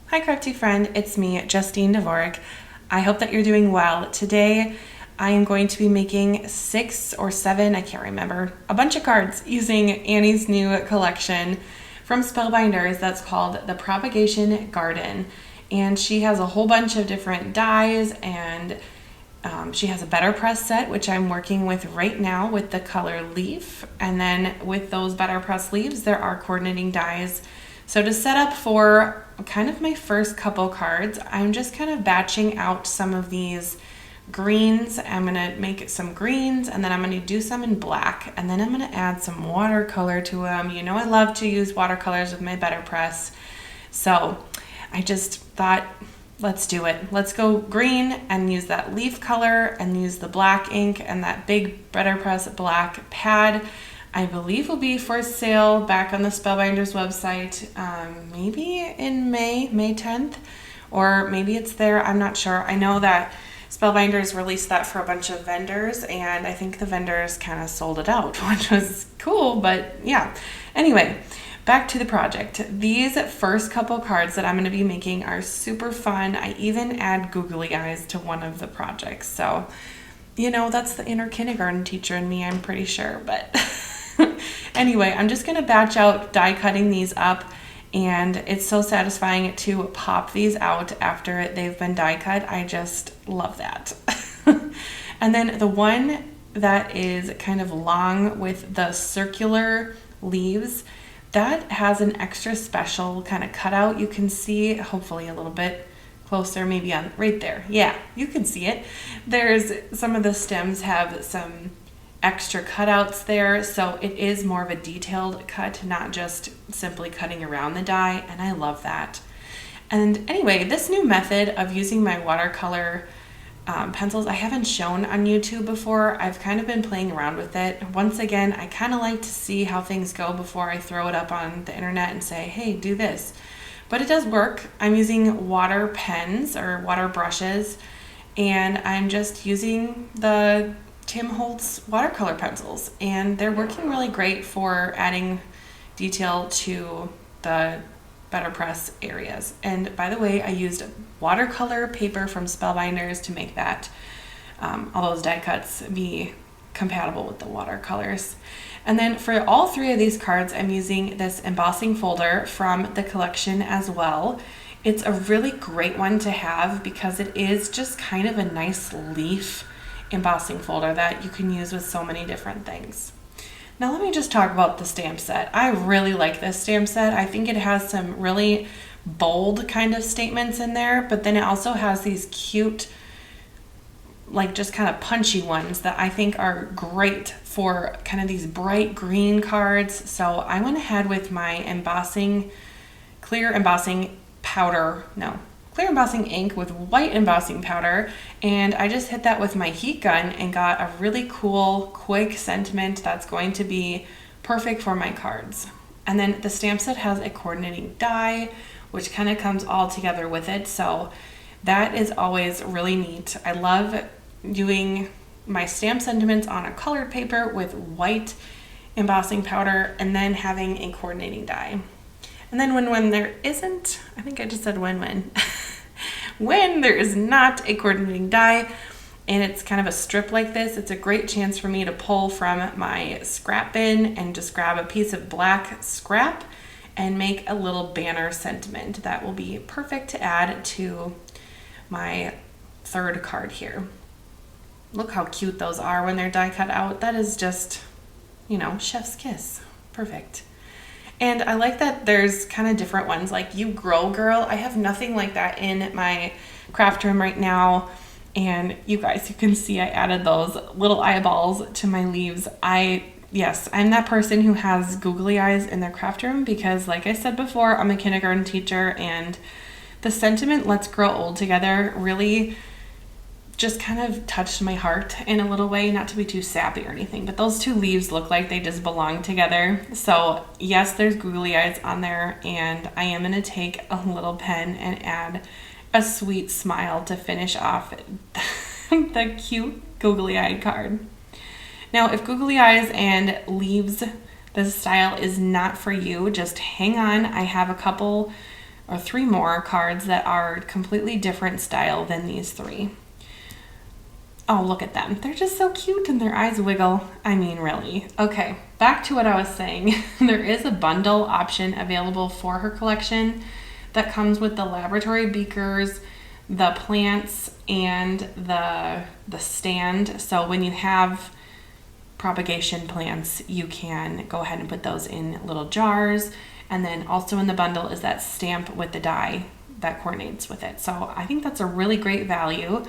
Hi Crafty friend, it's me, Justine Dvorak. I hope that you're doing well. Today I am going to be making 6 or 7, I can't remember, a bunch of cards using Annie's new collection from Spellbinders that's called the Propagation Garden. And she has a whole bunch of different dies and she has a BetterPress set, which I'm working with right now with the color leaf. And then with those BetterPress leaves, there are coordinating dies. So to set up for kind of my first couple cards, I'm just kind of batching out some of these greens. I'm going to make some greens and then I'm going to do some in black. And then I'm going to add some watercolor to them. You know I love to use watercolors with my BetterPress. So I just thought, let's do it. Let's go green and use that leaf color and use the black ink and that big BetterPress black pad. I believe will be for sale back on the Spellbinders website, maybe in May 10th, or maybe it's there, I'm not sure. I know that Spellbinders released that for a bunch of vendors, and I think the vendors kind of sold it out, which was cool, but yeah. Anyway, back to the project. These first couple cards that I'm going to be making are super fun. I even add googly eyes to one of the projects, so, you know, that's the inner kindergarten teacher in me, I'm pretty sure, but... Anyway, I'm just going to batch out die cutting these up, and it's so satisfying to pop these out after they've been die cut. I just love that. And then the one that is kind of long with the circular leaves, that has an extra special kind of cutout. You can see hopefully a little bit closer, maybe on right there. Yeah, you can see it. There's some of the stems have some extra cutouts there, so it is more of a detailed cut, not just simply cutting around the die, and I love that. And anyway, this new method of using my watercolor pencils I haven't shown on YouTube before. I've kind of been playing around with it. Once again, I kind of like to see how things go before I throw it up on the internet and say, hey, do this. But it does work. I'm using water pens or water brushes, and I'm just using the Tim Holtz watercolor pencils, and they're working really great for adding detail to the BetterPress areas. And by the way, I used watercolor paper from Spellbinders to make that all those die cuts be compatible with the watercolors. And then for all three of these cards, I'm using this embossing folder from the collection as well. It's a really great one to have because it is just kind of a nice leaf embossing folder that you can use with so many different things. Now let me just talk about the stamp set. I really like this stamp set. I think it has some really bold kind of statements in there, but then it also has these cute, like just kind of punchy ones that I think are great for kind of these bright green cards. So I went ahead with my clear embossing ink with white embossing powder, and I just hit that with my heat gun and got a really cool quick sentiment that's going to be perfect for my cards. And then the stamp set has a coordinating die which kind of comes all together with it, so that is always really neat. I love doing my stamp sentiments on a colored paper with white embossing powder and then having a coordinating die. And then when there isn't, I think I just said when when there is not a coordinating die and it's kind of a strip like this, it's a great chance for me to pull from my scrap bin and just grab a piece of black scrap and make a little banner sentiment that will be perfect to add to my third card here. Look how cute those are when they're die cut out. That is just, you know, chef's kiss. Perfect. And I like that there's kind of different ones, like You Grow Girl. I have nothing like that in my craft room right now. And you guys, you can see I added those little eyeballs to my leaves. Yes, I'm that person who has googly eyes in their craft room because, like I said before, I'm a kindergarten teacher, and the sentiment "Let's Grow Old Together" really just kind of touched my heart in a little way, not to be too sappy or anything, but those two leaves look like they just belong together. So yes, there's googly eyes on there, and I am going to take a little pen and add a sweet smile to finish off the cute googly eyed card. Now, if googly eyes and leaves, this style is not for you, just hang on. I have a couple or 3 more cards that are completely different style than these 3. Oh, look at them. They're just so cute and their eyes wiggle. I mean, really. Okay, back to what I was saying. There is a bundle option available for her collection that comes with the laboratory beakers, the plants, and the stand. So when you have propagation plants, you can go ahead and put those in little jars. And then also in the bundle is that stamp with the die that coordinates with it. So I think that's a really great value.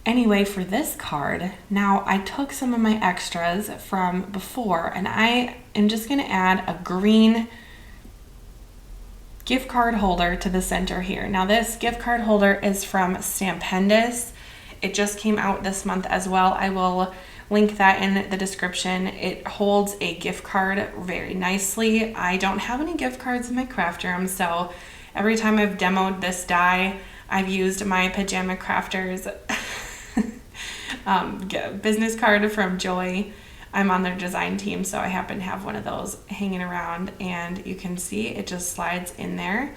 Anyway, for this card, now I took some of my extras from before and I am just going to add a green gift card holder to the center here. Now this gift card holder is from Spellbinders. It just came out this month as well. I will link that in the description. It holds a gift card very nicely. I don't have any gift cards in my craft room, so every time I've demoed this die, I've used my Pajama Crafters business card from Joy. I'm on their design team, so I happen to have one of those hanging around, and you can see it just slides in there.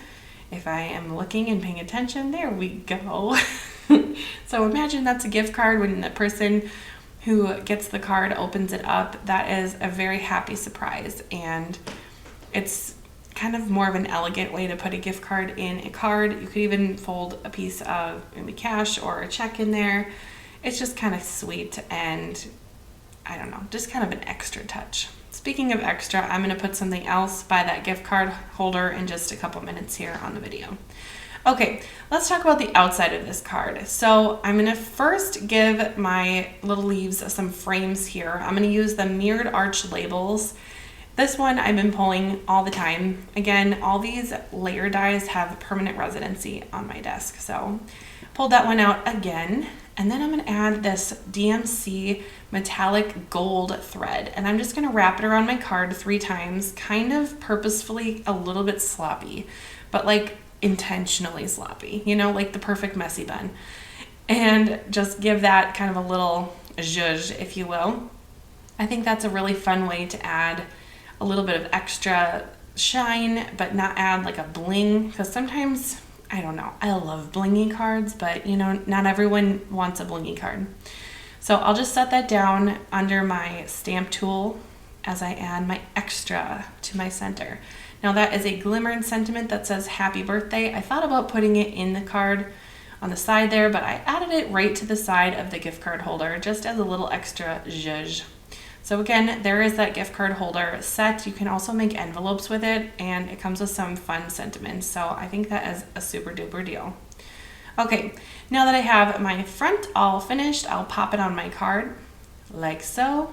If I am looking and paying attention, there we go. So imagine that's a gift card. When the person who gets the card opens it up, that is a very happy surprise, and it's kind of more of an elegant way to put a gift card in a card. You could even fold a piece of maybe cash or a check in there. It's just kind of sweet and I don't know, just kind of an extra touch. Speaking of extra, I'm going to put something else by that gift card holder in just a couple minutes here on the video. Okay, let's talk about the outside of this card. So I'm going to first give my little leaves some frames here. I'm going to use the mirrored arch labels. This one I've been pulling all the time. Again, all these layer dies have permanent residency on my desk, so pulled that one out again. And then I'm going to add this DMC metallic gold thread, and I'm just going to wrap it around my card 3 times, kind of purposefully a little bit sloppy, but like intentionally sloppy, you know, like the perfect messy bun, and just give that kind of a little zhuzh, if you will. I think that's a really fun way to add a little bit of extra shine, but not add like a bling, because sometimes, I don't know, I love blingy cards, but you know, not everyone wants a blingy card. So I'll just set that down under my stamp tool as I add my extra to my center. Now that is a glimmered sentiment that says happy birthday. I thought about putting it in the card on the side there, but I added it right to the side of the gift card holder just as a little extra zhuzh. So again, there is that gift card holder set. You can also make envelopes with it, and it comes with some fun sentiments. So I think that is a super duper deal. Okay, now that I have my front all finished, I'll pop it on my card like so.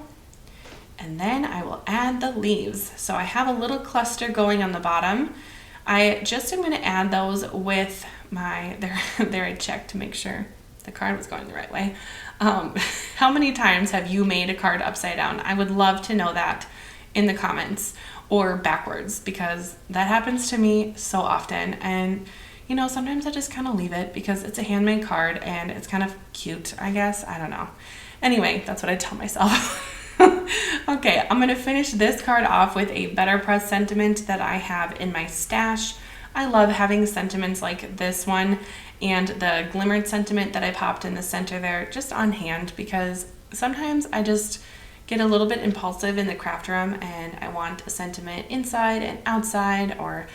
And then I will add the leaves. So I have a little cluster going on the bottom. I just am going to add those with my, there I checked to make sure the card was going the right way. How many times have you made a card upside down? I would love to know that in the comments, or backwards, because that happens to me so often. And you know, sometimes I just kind of leave it because it's a handmade card and it's kind of cute, I guess. I don't know. Anyway, that's what I tell myself. Okay, I'm going to finish this card off with a BetterPress sentiment that I have in my stash. I love having sentiments like this one and the glimmered sentiment that I popped in the center there just on hand, because sometimes I just get a little bit impulsive in the craft room and I want a sentiment inside and outside, or,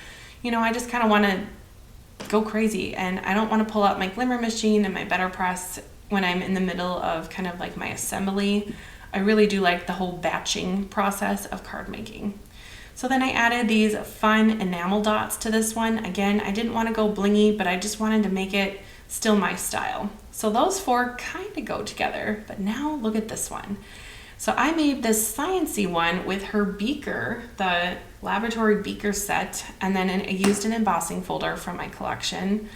you know, I just kind of want to go crazy and I don't want to pull out my glimmer machine and my BetterPress when I'm in the middle of kind of like my assembly. I really do like the whole batching process of card making. So then I added these fun enamel dots to this one. Again, I didn't want to go blingy, but I just wanted to make it still my style. So those 4 kind of go together, but now look at this one. So I made this sciencey one with her beaker, the laboratory beaker set, and then I used an embossing folder from my collection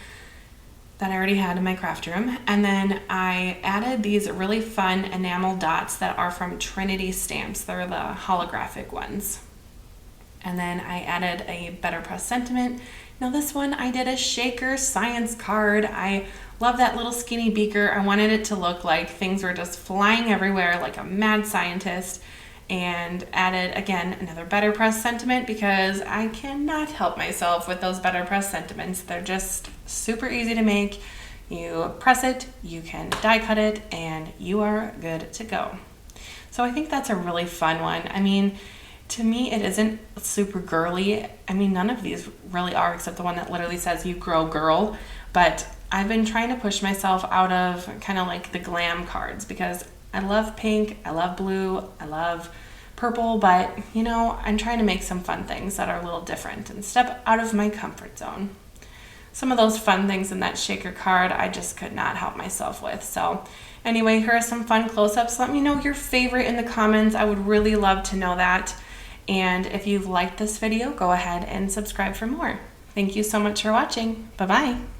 that I already had in my craft room. And then I added these really fun enamel dots that are from Trinity Stamps. They're the holographic ones. And then I added a BetterPress sentiment. Now this one, I did a shaker science card. I love that little skinny beaker. I wanted it to look like things were just flying everywhere like a mad scientist. and added, again, another BetterPress sentiment because I cannot help myself with those BetterPress sentiments. They're just super easy to make. You press it, you can die cut it, and you are good to go. So I think that's a really fun one. I mean, to me, it isn't super girly. I mean, none of these really are except the one that literally says you grow girl. But I've been trying to push myself out of kind of like the glam cards because I love pink, I love blue, I love purple, but you know, I'm trying to make some fun things that are a little different and step out of my comfort zone. Some of those fun things in that shaker card I just could not help myself with. So anyway, here are some fun close-ups. Let me know your favorite in the comments. I would really love to know that. And if you've liked this video, go ahead and subscribe for more. Thank you so much for watching. Bye-bye.